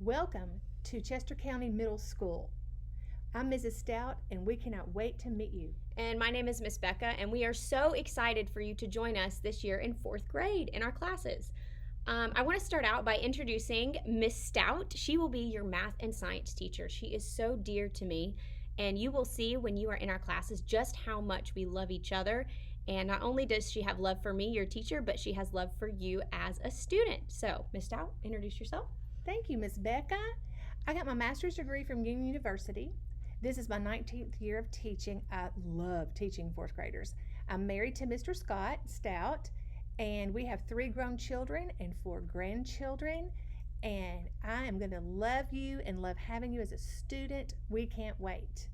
Welcome to Chester County Middle School. I'm Mrs. Stout, and we cannot wait to meet you. And my name is Miss Becca, and we are so excited for you to join us this year in 4th grade in our classes. I want to start out by introducing Miss Stout. She will be your math and science teacher. She is so dear to me, and you will see when you are in our classes just how much we love each other. And not only does she have love for me, your teacher, but she has love for you as a student. So, Miss Stout, introduce yourself. Thank you, Miss Becca. I got my master's degree from Union University. This is my 19th year of teaching. I love teaching 4th graders. I'm married to Mr. Scott Stout, and we have 3 grown children and 4 grandchildren. And I am going to love you and love having you as a student. We can't wait.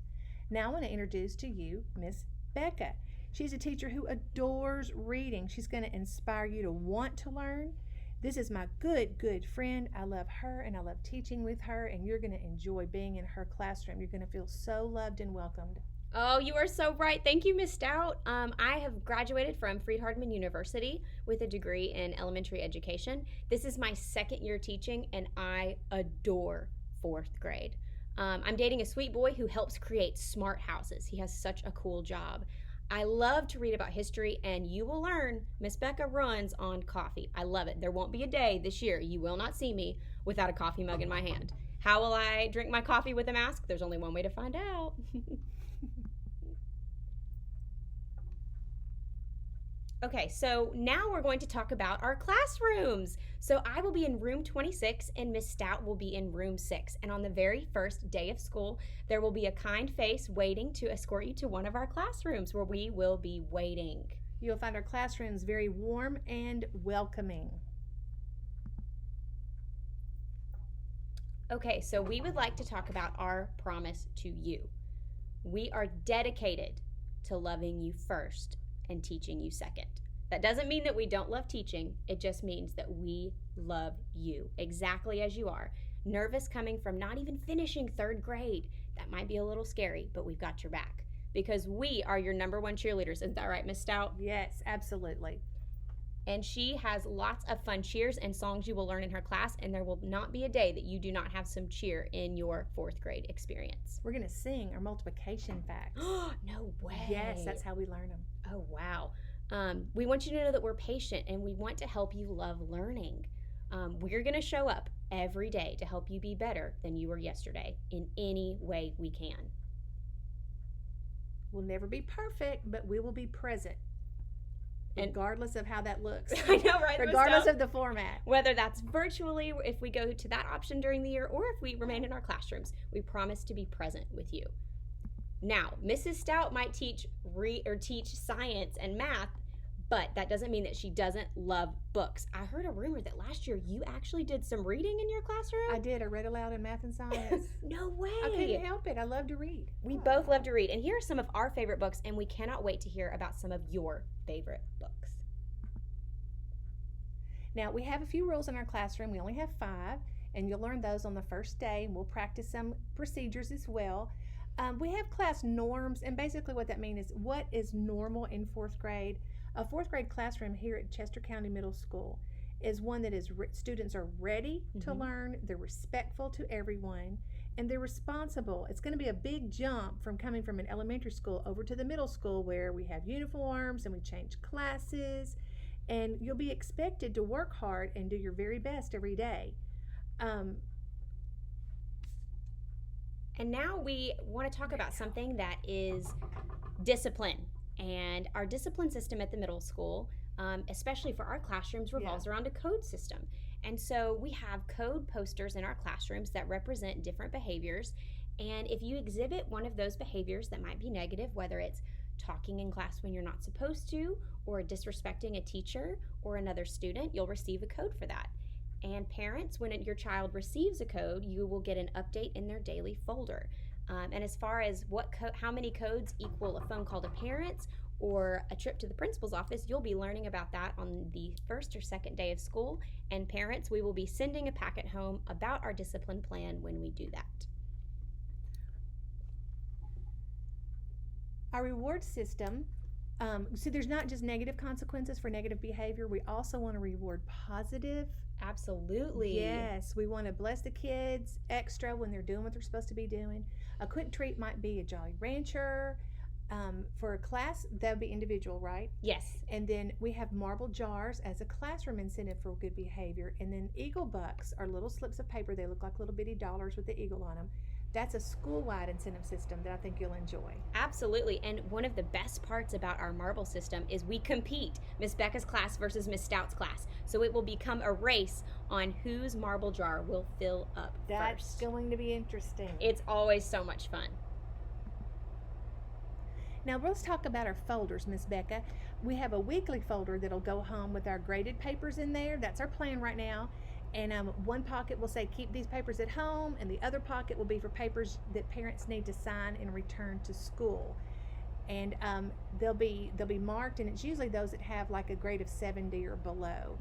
Now I want to introduce to you Miss Becca. She's a teacher who adores reading. She's going to inspire you to want to learn. This is my good friend. I love her and I love teaching with her, and you're going to enjoy being in her classroom. You're going to feel so loved and welcomed. Oh, you are so bright. Thank you, Miss Stout. I have graduated from Freed-Hardeman University with a degree in elementary education. This is my 2nd year teaching, and I adore 4th grade. I'm dating a sweet boy who helps create smart houses. He has such a cool job. I love to read about history, and you will learn Miss Becca runs on coffee. I love it. There won't be a day this year you will not see me without a coffee mug in my hand. How will I drink my coffee with a mask? There's only one way to find out. Okay, so now we're going to talk about our classrooms. So I will be in room 26 and Miss Stout will be in room 6. And on the very first day of school, there will be a kind face waiting to escort you to one of our classrooms where we will be waiting. You'll find our classrooms very warm and welcoming. Okay, so we would like to talk about our promise to you. We are dedicated to loving you first and teaching you second. That doesn't mean that we don't love teaching. It just means that we love you exactly as you are. Nervous coming from not even finishing 3rd grade. That might be a little scary, but we've got your back because we are your number 1 cheerleaders. Isn't that right, Miss Stout? Yes, absolutely. And she has lots of fun cheers and songs you will learn in her class, and there will not be a day that you do not have some cheer in your 4th grade experience. We're going to sing our multiplication facts. No way. Yes, that's how we learn them. Oh, wow. We want you to know that we're patient and we want to help you love learning. We're going to show up every day to help you be better than you were yesterday in any way we can. We'll never be perfect, but we will be present. Regardless of how that looks. I know, right? Regardless of the format. Whether that's virtually, if we go to that option during the year, or if we remain in our classrooms, we promise to be present with you. Now, Mrs. Stout might teach science and math, but that doesn't mean that she doesn't love books. I heard a rumor that last year you actually did some reading in your classroom. I did. I read aloud in math and science. No way. I couldn't help it. I love to read. We both love to read. And here are some of our favorite books, and we cannot wait to hear about some of your favorite books. Now, we have a few rules in our classroom. We only have 5, and you'll learn those on the first day, and we'll practice some procedures as well. We have class norms, and basically what that means is what is normal in 4th grade. A 4th grade classroom here at Chester County Middle School is one that is students are ready to learn, they're respectful to everyone, and they're responsible. It's going to be a big jump from coming from an elementary school over to the middle school where we have uniforms and we change classes, and you'll be expected to work hard and do your very best every day. And now we want to talk about something that is discipline. And our discipline system at the middle school, especially for our classrooms, revolves around a code system. And so we have code posters in our classrooms that represent different behaviors. And if you exhibit one of those behaviors that might be negative, whether it's talking in class when you're not supposed to, or disrespecting a teacher or another student, you'll receive a code for that. And parents, when your child receives a code, you will get an update in their daily folder. And as far as how many codes equal a phone call to parents or a trip to the principal's office, you'll be learning about that on the 1st or 2nd day of school. And parents, we will be sending a packet home about our discipline plan when we do that. Our reward system, so there's not just negative consequences for negative behavior. We also want to reward positive Absolutely. Yes, we want to bless the kids extra when they're doing what they're supposed to be doing. A quick treat might be a Jolly Rancher. For a class, that would be individual, right? Yes. And then we have marble jars as a classroom incentive for good behavior. And then Eagle Bucks are little slips of paper. They look like little bitty dollars with the eagle on them. That's a school-wide incentive system that I think you'll enjoy. Absolutely. And one of the best parts about our marble system is we compete, Miss Becca's class versus Miss Stout's class. So it will become a race on whose marble jar will fill up That's first. going to be interesting. It's always so much fun. Now let's talk about our folders, Miss Becca. We have a weekly folder that'll go home with our graded papers in there. That's our plan right now. And one pocket will say keep these papers at home, and the other pocket will be for papers that parents need to sign and return to school. And they'll be marked, and it's usually those that have like a grade of 70 or below.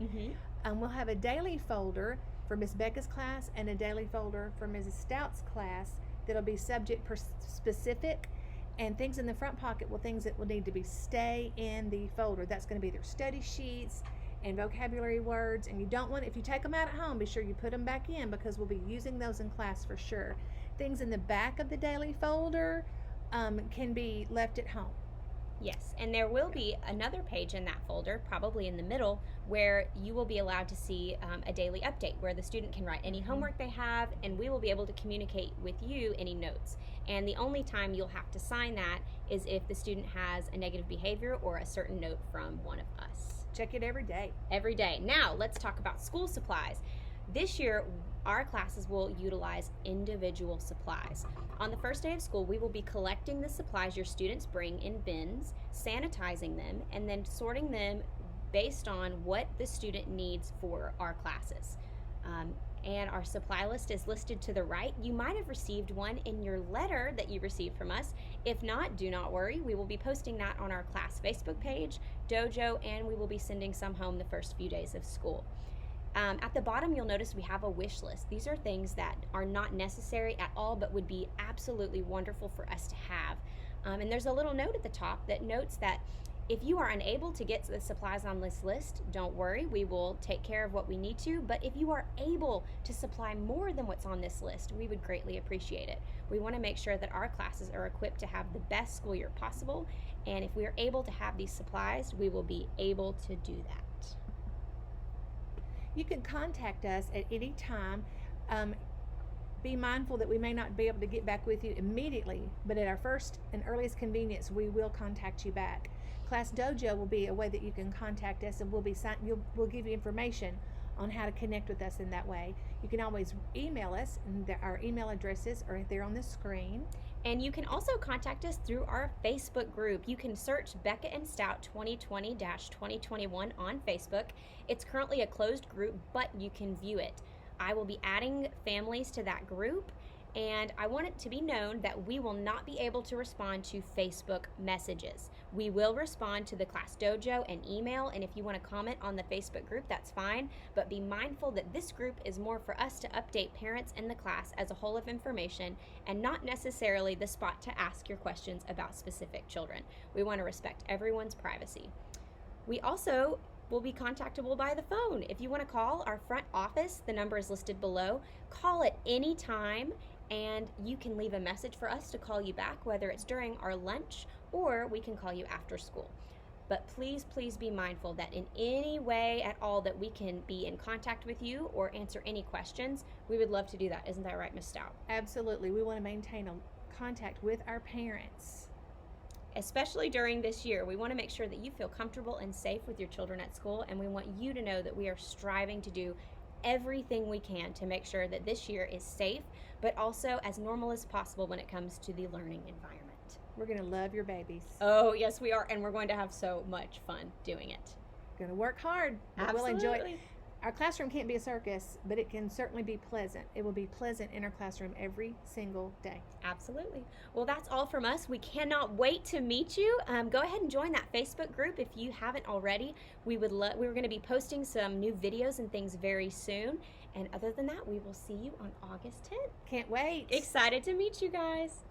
We'll have a daily folder for Miss Becca's class and a daily folder for Mrs. Stout's class that'll be subject specific. And things in the front pocket will things that will need to be stay in the folder. That's going to be their study sheets and vocabulary words. And you don't want, if you take them out at home, be sure you put them back in because we'll be using those in class for sure. Things in the back of the daily folder can be left at home. Yes, and there will be another page in that folder, probably in the middle, where you will be allowed to see a daily update where the student can write any homework they have, and we will be able to communicate with you any notes. And the only time you'll have to sign that is if the student has a negative behavior or a certain note from one of us. Check it every day. Every day. Now, let's talk about school supplies. This year, our classes will utilize individual supplies. On the first day of school, we will be collecting the supplies your students bring in bins, sanitizing them, and then sorting them based on what the student needs for our classes. And our supply list is listed to the right. You might have received one in your letter that you received from us. If not, do not worry. We will be posting that on our class Facebook page, Dojo, and we will be sending some home the first few days of school. At the bottom, you'll notice we have a wish list. These are things that are not necessary at all, but would be absolutely wonderful for us to have. And there's a little note at the top that notes that if you are unable to get the supplies on this list, don't worry, we will take care of what we need to. But if you are able to supply more than what's on this list, we would greatly appreciate it. We want to make sure that our classes are equipped to have the best school year possible. And if we are able to have these supplies, we will be able to do that. You can contact us at any time. Be mindful that we may not be able to get back with you immediately, but at our first and earliest convenience, we will contact you back. Class Dojo will be a way that you can contact us, and we'll give you information on how to connect with us in that way. You can always email us, and our email addresses are there on the screen. And you can also contact us through our Facebook group. You can search Becca and Stout 2020-2021 on Facebook. It's currently a closed group, but you can view it. I will be adding families to that group, and I want it to be known that we will not be able to respond to Facebook messages. We will respond to the Class Dojo and email, and if you want to comment on the Facebook group, that's fine, but be mindful that this group is more for us to update parents in the class as a whole of information and not necessarily the spot to ask your questions about specific children. We want to respect everyone's privacy. We also will be contactable by the phone. If you want to call our front office, the number is listed below. Call at any time, and you can leave a message for us to call you back, whether it's during our lunch or we can call you after school. But please, please be mindful that in any way at all that we can be in contact with you or answer any questions, we would love to do that. Isn't that right, Ms. Stout? Absolutely. We want to maintain a contact with our parents. Especially during this year, we want to make sure that you feel comfortable and safe with your children at school, and we want you to know that we are striving to do everything we can to make sure that this year is safe, but also as normal as possible when it comes to the learning environment. We're going to love your babies. Oh, yes, we are, and we're going to have so much fun doing it. Going to work hard, but Absolutely. we'll enjoy it. Our classroom can't be a circus, but it can certainly be pleasant. It will be pleasant in our classroom every single day. Absolutely. Well, that's all from us. We cannot wait to meet you. Go ahead and join that Facebook group if you haven't already. We're going to be posting some new videos and things very soon. And other than that, we will see you on August 10th. Can't wait. Excited to meet you guys.